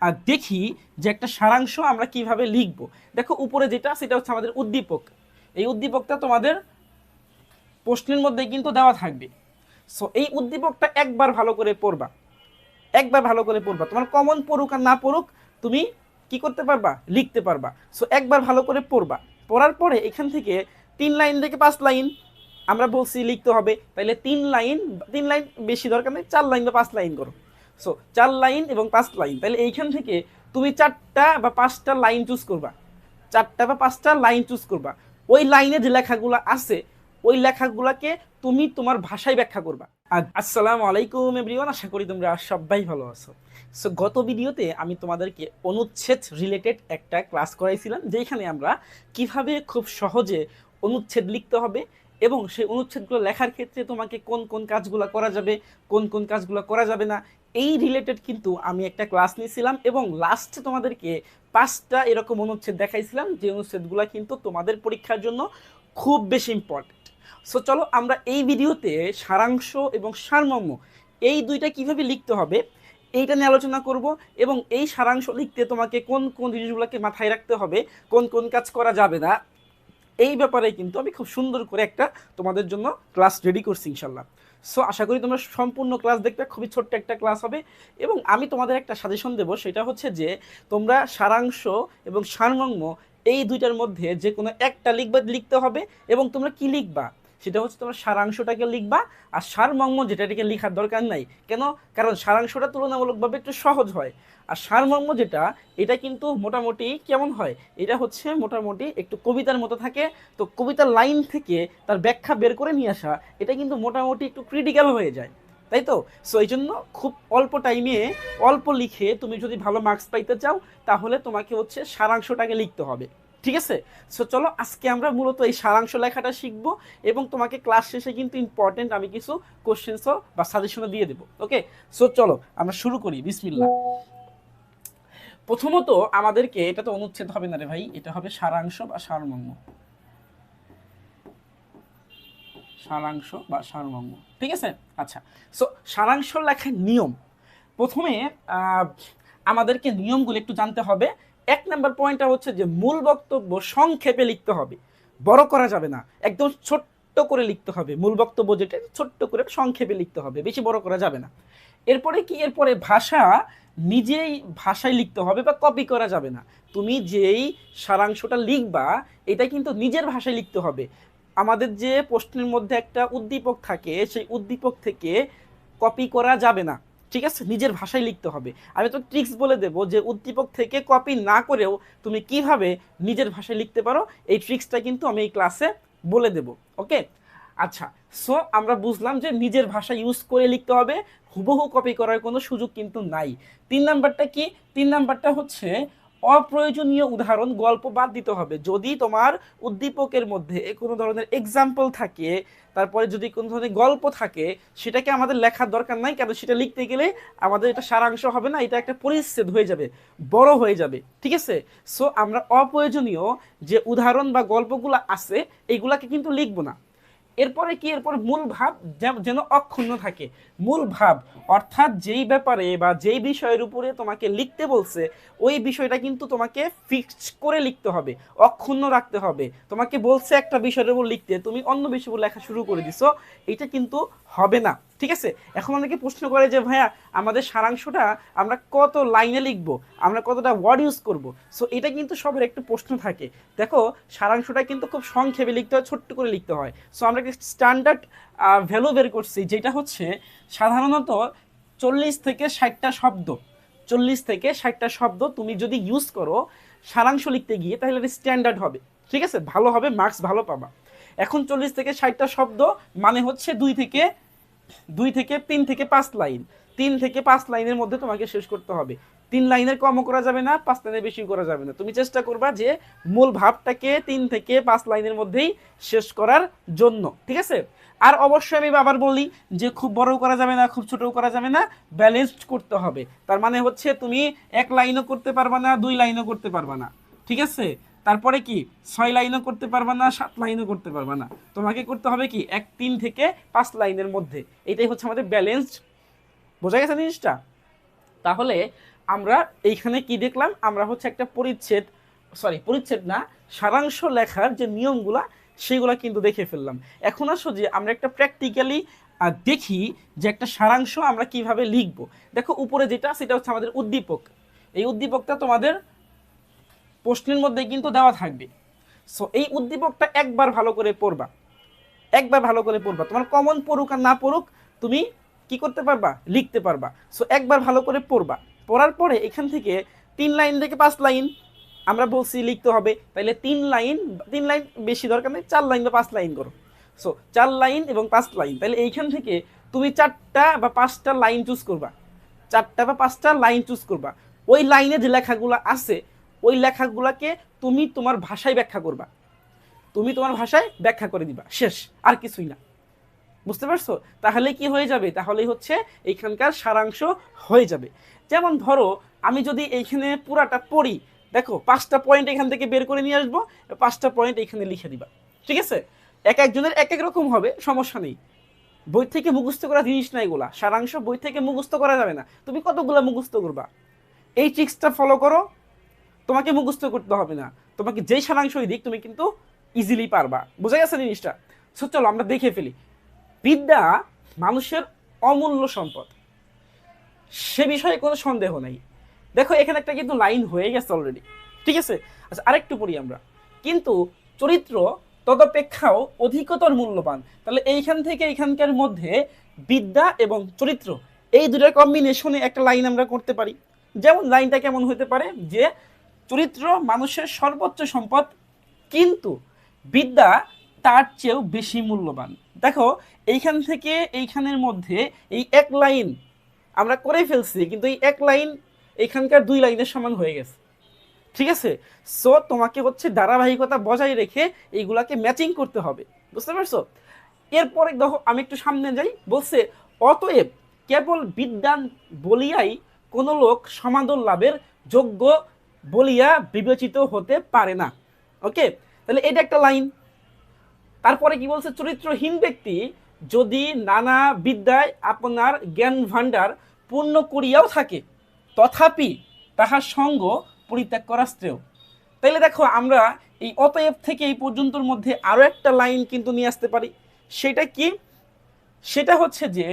আর দেখি যে একটা সারাংশ আমরা কিভাবে লিখব। দেখো উপরে যেটা সেটা হচ্ছে আমাদের উদ্দীপক। এই উদ্দীপকটা তোমাদের প্রশ্নের মধ্যে কিন্তু দেওয়া থাকবে। সো এই উদ্দীপকটা একবার ভালো করে পড়বা, একবার ভালো করে পড়বা। তোমার কমন পড়ুক আর না পড়ুক, তুমি কি করতে পারবা, লিখতে পারবা। সো একবার ভালো করে পড়বা, পড়ার পরে এখান থেকে 3 লাইন থেকে 5 লাইন আমরা বলছি লিখতে হবে, তাইলে 3 লাইন, 3 লাইন বেশি দরকার নেই, 4 লাইন বা 5 লাইন করো। সো 4 লাইন এবং 5 লাইন, তাহলে এইখান থেকে তুমি 4টা বা 5টা লাইন চুজ করবা, 4টা বা 5টা লাইন চুজ করবা। ওই লাইনে যে লেখাগুলো আছে ওই লেখাগুলোকে তুমি তোমার ভাষায় ব্যাখ্যা করবা। আসসালামু আলাইকুম এভরিওয়ান, আশা করি তোমরা সবাই ভালো আছো। সো গত ভিডিওতে আমি তোমাদেরকে অনুচ্ছেদ রিলেটেড একটা ক্লাস করাইছিলাম, যেখানে আমরা কিভাবে খুব সহজে অনুচ্ছেদ লিখতে হবে এবং সেই অনুচ্ছেদগুলো লেখার ক্ষেত্রে তোমাকে কোন কোন কাজগুলো করা যাবে, কোন কোন কাজগুলো করা যাবে না, এই রিলেটেড কিন্তু আমি একটা ক্লাস নিয়েছিলাম। এবং লাস্টে তোমাদেরকে 5টা এরকম অনুচ্ছেদ দেখাইছিলাম, যে অনুচ্ছেদগুলো কিন্তু তোমাদের পরীক্ষার জন্য খুব বেশি ইম্পর্টেন্ট। সো চলো আমরা এই ভিডিওতে সারাংশ এবং সারমর্ম এই দুইটা কিভাবে লিখতে হবে এইটা নিয়ে আলোচনা করব। এবং এই সারাংশ লিখতে তোমাকে কোন কোন জিনিসগুলোকে মাথায় রাখতে হবে, কোন কোন কাজ করা যাবে না, এই ব্যাপারে কিন্তু আমি খুব সুন্দর করে একটা তোমাদের জন্য ক্লাস রেডি করছি ইনশাল্লাহ। সো আশা করি তোমরা সম্পূর্ণ ক্লাস দেখবে, খুবই ছোট্ট একটা ক্লাস হবে। এবং আমি তোমাদের একটা সাজেশন দেবো, সেটা হচ্ছে যে তোমরা সারাংশ এবং সারমর্ম এই দুইটার মধ্যে যে কোনো একটা লিখতে হবে। এবং তোমরা কি লিখবা সেটা হচ্ছে তোমরা সারাংশটাকে লিখবা, আর সারমর্ম যেটাকে লেখার দরকার নাই। কেন? কারণ সারাংশটা তুলনামূলকভাবে একটু সহজ হয়, আর সারমর্ম যেটা এটা কিন্তু মোটামুটি কেমন হয়, এটা হচ্ছে মোটামুটি একটু কবিতার মতো থাকে। তো কবিতার লাইন থেকে তার ব্যাখ্যা বের করে নিয়ে আসা, এটা কিন্তু মোটামুটি একটু ক্রিটিক্যাল হয়ে যায়, তাই তো? সো এই জন্য খুব অল্প টাইমে অল্প লিখে তুমি যদি ভালো মার্কস পাইতে চাও, তাহলে তোমাকে হচ্ছে সারাংশটাকে লিখতে হবে, ঠিক আছে? সো চলো আজকে আমরা মূলত এই সারাংশ লেখাটা শিখবো। এবং তোমাকে ক্লাস শেষে কিন্তু ইম্পর্টেন্ট আমি কিছু কোশ্চেন্সও বা সাজেশনও দিয়ে দেবো। ওকে, সো চলো আমরা শুরু করি, বিসমিল্লাহ। প্রথমত আমাদেরকে, এটা তো অনুচ্ছেদ হবে না রে ভাই, এটা হবে সারাংশ বা সারমর্ম, সারাংশ বা সারমর্ম, ঠিক আছে? আচ্ছা, সো সারাংশ লেখার নিয়ম, প্রথমে আমাদেরকে নিয়মগুলো একটু জানতে হবে। 1 নম্বর পয়েন্টটা হচ্ছে যে মূল বক্তব্য সংক্ষেপে লিখতে হবে, বড় করা যাবে না, একদম ছোট্ট করে লিখতে হবে। মূল বক্তব্য যেটা ছোট্ট করে সংক্ষেপে লিখতে হবে, বেশি বড় করা যাবে না। এরপরে কি, এরপরে ভাষা নিজেই ভাষায় লিখতে হবে বা কপি করা যাবে না। তুমি যেই সারাংশটা লিখবা এটা কিন্তু নিজের ভাষায় লিখতে হবে। আমাদের যে প্রশ্নের মধ্যে একটা উদ্দীপক থাকে, সেই উদ্দীপক থেকে কপি করা যাবে না, ঠিক আছে? নিজের ভাষায় লিখতে হবে। আমি তো ট্রিক্স বলে দেব যে উদ্দীপক থেকে কপি না করেও তুমি কিভাবে নিজের ভাষায় লিখতে পারো, এই ট্রিক্সটা কিন্তু আমি এই ক্লাসে বলে দেব। ওকে, আচ্ছা। সো আমরা বুঝলাম যে নিজের ভাষা ইউজ করে লিখতে হবে, হুবহু কপি করার কোনো সুযোগ কিন্তু নাই। 3 নাম্বারটা কি? 3 নাম্বারটা হচ্ছে অপ্রয়োজনীয় উদাহরণ, গল্প বাদ দিতে হবে। যদি তোমার উদ্দীপকের মধ্যে কোনো ধরনের এক্সাম্পল থাকে, তারপরে যদি কোনো ধরনের গল্প থাকে, সেটাকে আমাদের লেখার দরকার নাই, কারণ সেটা লিখতে গেলে আমাদের এটা সারাংশ হবে না, এটা একটা পরিচ্ছেদ হয়ে যাবে, বড় হয়ে যাবে, ঠিক আছে? সো আমরা অপ্রয়োজনীয় যে উদাহরণ বা গল্পগুলো আছে এইগুলাকে কিন্তু লিখবো না। এরপরে কি, এরপরে মূল ভাব যেন অক্ষুণ্ণ থাকে। মূল ভাব অর্থাৎ যেই ব্যাপারে বা যেই বিষয়ের উপরে তোমাকে লিখতে বলছে ওই বিষয়টা কিন্তু তোমাকে ফিক্সড করে লিখতে হবে, অক্ষুণ্ণ রাখতে হবে। তোমাকে বলছে একটা বিষয়ের উপর লিখতে, তুমি অন্য বিষয়ের উপর লেখা শুরু করে দিছো, এটা কিন্তু হবে না, ঠিক আছে? এখন অনেকে প্রশ্ন করে যে ভাইয়া আমাদের সারাংশটা আমরা কত লাইনে লিখবো, আমরা কতটা ওয়ার্ড ইউজ করব। সো এটা কিন্তু সবার একটু প্রশ্ন থাকে। দেখো সারাংশটা কিন্তু খুব সংক্ষেপে লিখতে হয়, ছোট্ট করে লিখতে হয়। সো আমরা একটা স্ট্যান্ডার্ড ভ্যালু বের করছি, যেটা হচ্ছে সাধারণত 40 থেকে 60টা শব্দ, 40 থেকে 60টা শব্দ তুমি যদি ইউজ করো সারাংশ লিখতে গিয়ে, তাহলে এটা স্ট্যান্ডার্ড হবে, ঠিক আছে? ভালো হবে, মার্কস ভালো পাবা। এখন 40 থেকে 60টা শব্দ মানে হচ্ছে 2 থেকে 3 থেকে 5 লাইন, 3 থেকে 5 লাইনের মধ্যে তোমাকে শেষ করতে হবে। 3 লাইনের কমও করা যাবে না, 5 লাইনের বেশি করা যাবে না। তুমি চেষ্টা করবা যে মূল ভাবটাকে 3 থেকে 5 লাইনের মধ্যেই শেষ করার জন্য, ঠিক আছে? আর অবশ্যই আমি আবার বলি যে খুব বড় করা যাবে না, খুব ছোটও করা যাবে না, ব্যালেন্সড করতে হবে। তার মানে হচ্ছে তুমি 1 লাইনও করতে পারবা না, 2 লাইনও করতে পারবা না, ঠিক আছে? তারপরে কি 6 লাইনও করতে পারবা না, 7 লাইনও করতে পারবা না। তোমাকে করতে হবে কি 3 থেকে 5 লাইনের মধ্যে। এটাই হচ্ছে আমাদের ব্যালেন্সড। বোঝা গেছে জিনিসটা? তাহলে আমরা এইখানে কি দেখলাম, আমরা হচ্ছে একটা পরিচ্ছেদ না, সারাংশ লেখার যে নিয়মগুলা সেগুলা কিন্তু দেখে ফেললাম। এখন আসো যে আমরা একটা প্র্যাকটিক্যালি দেখি যে একটা সারাংশ আমরা কিভাবে লিখবো। দেখো উপরে যেটা সেটা হচ্ছে আমাদের উদ্দীপক। এই উদ্দীপকটা তোমাদের প্রশ্নের মধ্যে কিন্তু দেওয়া থাকবে। সো এই উদ্দীপকটা একবার ভালো করে পড়বা, তোমার কমন পড়ুক আর না পড়ুক তুমি কি করতে পারবা, লিখতে পারবা। সো একবার ভালো করে পড়বা, পড়ার পরে এখান থেকে 3 লাইন থেকে 5 লাইন আমরা বলছি লিখতে হবে, তাইলে 3 লাইন বেশি দরকার নেই, 4 লাইন বা 5 লাইন করো। সো 4 লাইন এবং 5 লাইন, তাহলে এইখান থেকে তুমি 4টা বা 5টা লাইন চুজ করবা, 4টা বা 5টা লাইন চুজ করবা। ওই লাইনে যে লেখাগুলো আছে ওই লেখাগুলোকে তুমি তোমার ভাষায় ব্যাখ্যা করবা, করে দিবা, শেষ, আর কিছুই না। বুঝতে পারছো? তাহলে কি হয়ে যাবে, তাহলেই হচ্ছে এইখানকার সারাংশ হয়ে যাবে। যেমন ধরো আমি যদি এইখানে পুরাটা পড়ি, দেখো 5টা পয়েন্ট এখান থেকে বের করে নিয়ে আসবো, 5টা পয়েন্ট এখানে লিখে দিবা, ঠিক আছে? এক একজনের এক এক রকম হবে, সমস্যা নেই। বই থেকে মুখস্থ করা জিনিস না এগুলা, সারাংশ বই থেকে মুখস্থ করা যাবে না। তুমি কতগুলা মুখস্থ করবা? এই ট্রিক্সটা ফলো করো, তোমাকে মুখস্থ করতে হবে না, তোমাকে যেই সারাংশই দিক তুমি কিন্তু ইজিলি পারবা। বোঝা গেছে জিনিসটা? সো চলো আমরা দেখে ফেলি। বিদ্যা মানুষের অমূল্য সম্পদ, সে বিষয়ে কোনো সন্দেহ নেই। দেখো এখানে একটা কিন্তু লাইন হয়ে গেছে অলরেডি, ঠিক আছে? আচ্ছা আরেকটু পড়ি আমরা। কিন্তু চরিত্র তদপেক্ষাও অধিকতর মূল্যবান। তাহলে এইখান থেকে এইখানকার মধ্যে বিদ্যা এবং চরিত্র এই দুটোর কম্বিনেশনে একটা লাইন আমরা করতে পারি। যেমন লাইনটা কেমন হতে পারে, যে চরিত্র মানুষের সর্বোচ্চ সম্পদ, কিন্তু বিদ্যা তার চেয়েও বেশি মূল্যবান। দেখো এইখান থেকে এইখানের মধ্যে এই এক লাইন আমরা করে ফেলছি, কিন্তু এই এক লাইন এখানকার 2 লাইনের সমান হয়ে গেছে, ঠিক আছে? সো তোমাকে হচ্ছে ধারাবাহিকতা বজায় রেখে এইগুলাকে ম্যাচিং করতে হবে। বুঝতে পারছো? এরপরে দেখো আমি একটু সামনে যাই, বলছে অতএব কেবল বিদ্বান বলিয়াই কোনো লোক সমাদর লাভের যোগ্য বলিয়া বিবেচিত হতে পারে না। ওকে, তাহলে এটা একটা লাইন। তারপরে কি বলছে, চরিত্রহীন ব্যক্তি যদি নানা বিদ্যায় আপনার জ্ঞান ভাণ্ডার পূর্ণ করিয়াও থাকে, তথাপি তাহার সঙ্গ পরিত্যাগ করা শ্রেয়। তাইলে দেখো আমরা এই অতএব থেকে এই পর্যন্তর মধ্যে আরো একটা লাইন কিন্তু নিয়ে আসতে পারি। সেটা কি? সেটা হচ্ছে যে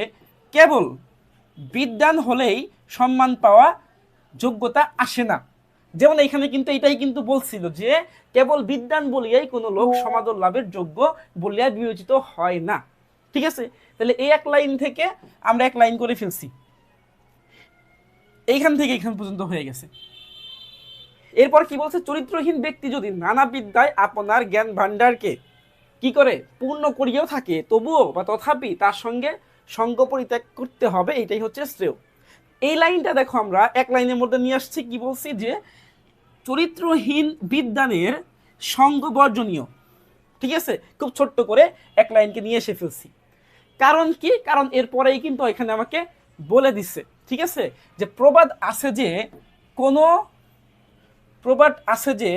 কেবল বিদ্বান হলেই সম্মান পাওয়া যোগ্যতা আসে না। যেমন এখানে কিন্তু এটাই কিন্তু বলছিল যে কেবল বিদ্বান বলিয়াই কোনো লোক সমাদর লাভের যোগ্য বলিয়া বিবেচিত হয় না, ঠিক আছে? তাহলে এই এক লাইন থেকে আমরা এক লাইন করে ফেলছি, এইখান থেকে এইখান পর্যন্ত হয়ে গেছে। এরপর কি বলছে, চরিত্রহীন ব্যক্তি যদি নানা বিদ্যায় আপনার জ্ঞান ভাণ্ডারকে কি করে পূর্ণ করিয়াও থাকে, তবুও বা তথাপি তার সঙ্গে সঙ্গ পরিত্যাগ করতে হবে, এটাই হচ্ছে শ্রেয়। এই লাইনটা দেখো আমরা এক লাইনের মধ্যে নিয়ে আসছি। কি বলছি, যে চরিত্রহীন বিদ্বানের সঙ্গ বর্জনীয়, ঠিক আছে? খুব ছোট্ট করে এক লাইনকে নিয়ে এসে ফেলছি। কারণ কি? কারণ এরপরেই কিন্তু এখানে আমাকে বলে দিচ্ছে, ঠিক আছে, যে প্রবাদ আছে যে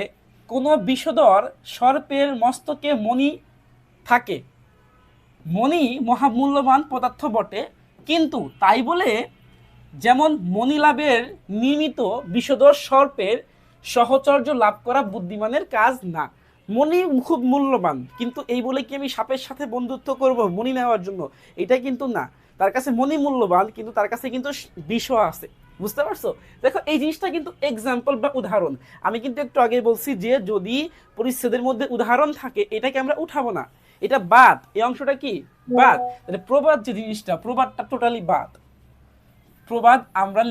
কোনো বিষধর সর্পের মস্তকে মণি থাকে, মণি মহামূল্যবান পদার্থ বটে, কিন্তু তাই বলে যেমন মণি লাভের নিমিত্ত বিষধর সর্পের সহচর্য লাভ করা বুদ্ধিমানের কাজ না। মণি খুব মূল্যবান, কিন্তু এই বলে কি আমি সাপের সাথে বন্ধুত্ব করব মণি নেওয়ার জন্য? এটা কিন্তু না। তার কাছে মণি মূল্যবান, কিন্তু তার কাছে কিন্তু বিষও আছে। বুঝতে পারছো? দেখো এই জিনিসটা কিন্তু এক্সাম্পল বা উদাহরণ। আমি কিন্তু একটু আগে বলছি যে যদি পরিচ্ছেদের মধ্যে উদাহরণ থাকে এটাকে আমরা উঠাবো না, এটা বাদ। এই অংশটা কি বাদ? তাহলে প্রবাদ যে জিনিসটা, প্রবাদটা টোটালি বাদ। প্রবাদ আমরা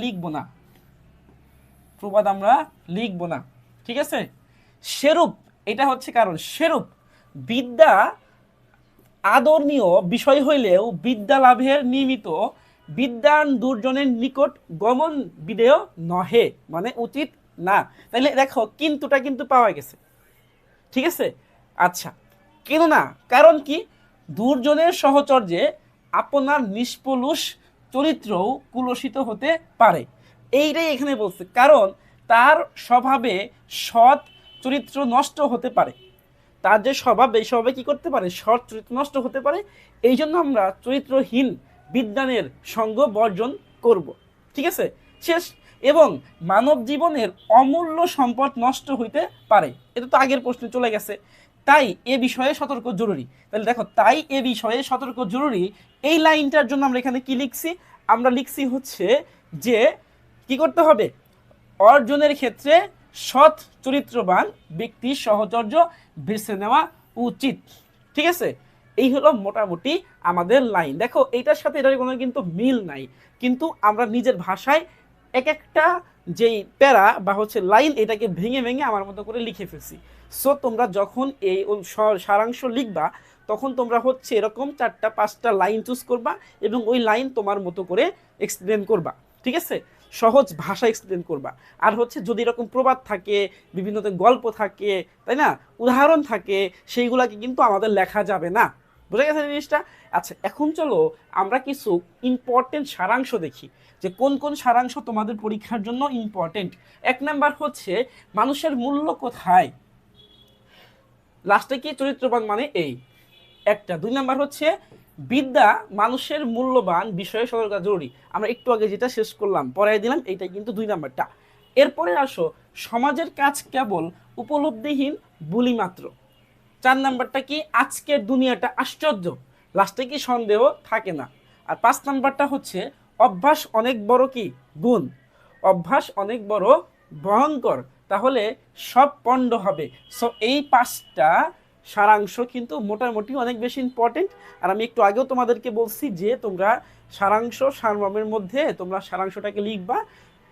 লিখবো না, ঠিক আছে? সেরূপ, এটা হচ্ছে কারণ, সেরূপ বিদ্যা আদরণীয় বিষয় হইলেও বিদ্যা লাভের নিমিত্ত বিদ্বান দুর্জনের নিকট গমন বিধেয় নহে, মানে উচিত না। তাহলে দেখো কিন্তুটা কিন্তু পাওয়া গেছে, ঠিক আছে? আচ্ছা, কেন না? কারণ কি? দুর্জনের সহচর্যে আপনার নিষ্পলুষ চরিত্রও কুলসিত হতে পারে, এইটাই এখানে বলছে। কারণ তার স্বভাবে সৎ চরিত্র নষ্ট হতে পারে, তার যে স্বভাব এই স্বভাবে কি করতে পারে, সৎ চরিত্র নষ্ট হতে পারে। এই জন্য আমরা চরিত্রহীন বিদ্বানের সঙ্গ বর্জন করব, ঠিক আছে? শেষ। এবং মানব জীবনের অমূল্য সম্পদ নষ্ট হইতে পারে। এটা তো আগের প্রশ্নে চলে গেছে। তাই এ বিষয়ে সতর্ক জরুরি। তাহলে দেখো, তাই এ বিষয়ে সতর্ক জরুরি, এই লাইনটার জন্য আমরা এখানে কি লিখছি? আমরা লিখছি হচ্ছে যে কি করতে হবে, অর্জনের ক্ষেত্রে সৎ চরিত্রবান ব্যক্তি সহচর্য বেছে নেওয়া উচিত। ঠিক আছে, এই হলো মোটামুটি আমাদের লাইন। দেখো এইটার সাথে এটার কোনো কিন্তু মিল নাই, কিন্তু আমরা নিজের ভাষায় এক একটা যেই প্যারা বা হচ্ছে লাইন, এটাকে ভেঙে ভেঙে আমার মতো করে লিখে ফেলছি। সো তোমরা যখন এই সারাংশ লিখবা, তখন তোমরা হচ্ছে এরকম 4-5টা লাইন চুজ করবা এবং ওই লাইন তোমার মতো করে এক্সপ্লেন করবা। ঠিক আছে, সহজ ভাষা এক্সপ্লেন করবা। আর হচ্ছে যদি এরকম প্রবাদ থাকে, বিভিন্ন গল্প থাকে, তাই না, উদাহরণ থাকে, সেইগুলাকে কিন্তু আমাদের লেখা যাবে না। বুঝা গেছে জিনিসটা? আচ্ছা, এখন চলো আমরা কিছু ইম্পর্টেন্ট সারাংশ দেখি, যে কোন কোন সারাংশ তোমাদের পরীক্ষার জন্য ইম্পর্টেন্ট। 1 নাম্বার হচ্ছে মানুষের মূল্য কোথায়, লাস্টে কি চরিত্রবান মানে এই একটা। 2 নাম্বার হচ্ছে বিদ্যা মানুষের মূল্যবান বিষয়ে সতর্কতা জরুরি। আমরা একটু আগে যেটা শেষ করলাম, পড়াই দিলাম, এইটাই কিন্তু 2 নাম্বারটা। এরপরে আসো, সমাজের কাজ কেবল উপলব্ধিহীন বুলি মাত্র। 4 নাম্বারটা কি, আজকের দুনিয়াটা আশ্চর্য, লাস্টে কি সন্দেহ থাকে না। আর 5 নাম্বারটা হচ্ছে অভ্যাস অনেক বড় কি গুণ, অভ্যাস অনেক বড় ভয়ঙ্কর, তাহলে সব পণ্ড হবে। সো এই 5টা সারাংশ কিন্তু মোটামুটি অনেক বেশি ইম্পর্টেন্ট। আর আমি একটু আগেও তোমাদেরকে বলছি যে তোমরা সারাংশ সারমর্মের মধ্যে তোমরা সারাংশটাকে লিখবা,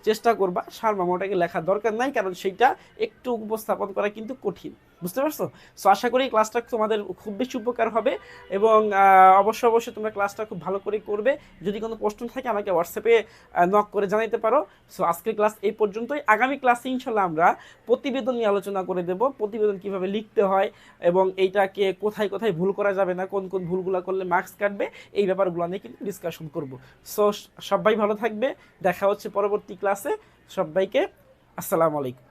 চেষ্টা করবা। সারমর্মটাকে লেখার দরকার নাই, কারণ সেইটা একটু উপস্থাপন করা কিন্তু কঠিন। বুঝতে পারছো? সো আশা করি ক্লাসটা তোমাদের খুব বেশি উপকার হবে এবং অবশ্যই অবশ্যই তোমরা ক্লাসটা খুব ভালো করে করবে। যদি কোনো প্রশ্ন থাকে আমাকে হোয়াটসঅ্যাপে নক করে জানাইতে পারো। সো আজকের ক্লাস এই পর্যন্তই। আগামী ক্লাসে ইনশাল্লাহ আমরা প্রতিবেদন নিয়ে আলোচনা করে দেব, প্রতিবেদন কিভাবে লিখতে হয় এবং এইটাকে কোথায় কোথায় ভুল করা যাবে না, কোন কোন ভুলগুলো করলে মার্কস কাটবে, এই ব্যাপারগুলো নিয়ে কিন্তু ডিসকাশন করব। সো সবাই ভালো থাকবে, দেখা হচ্ছে পরবর্তী ক্লাসে। সবাইকে আসসালামু আলাইকুম।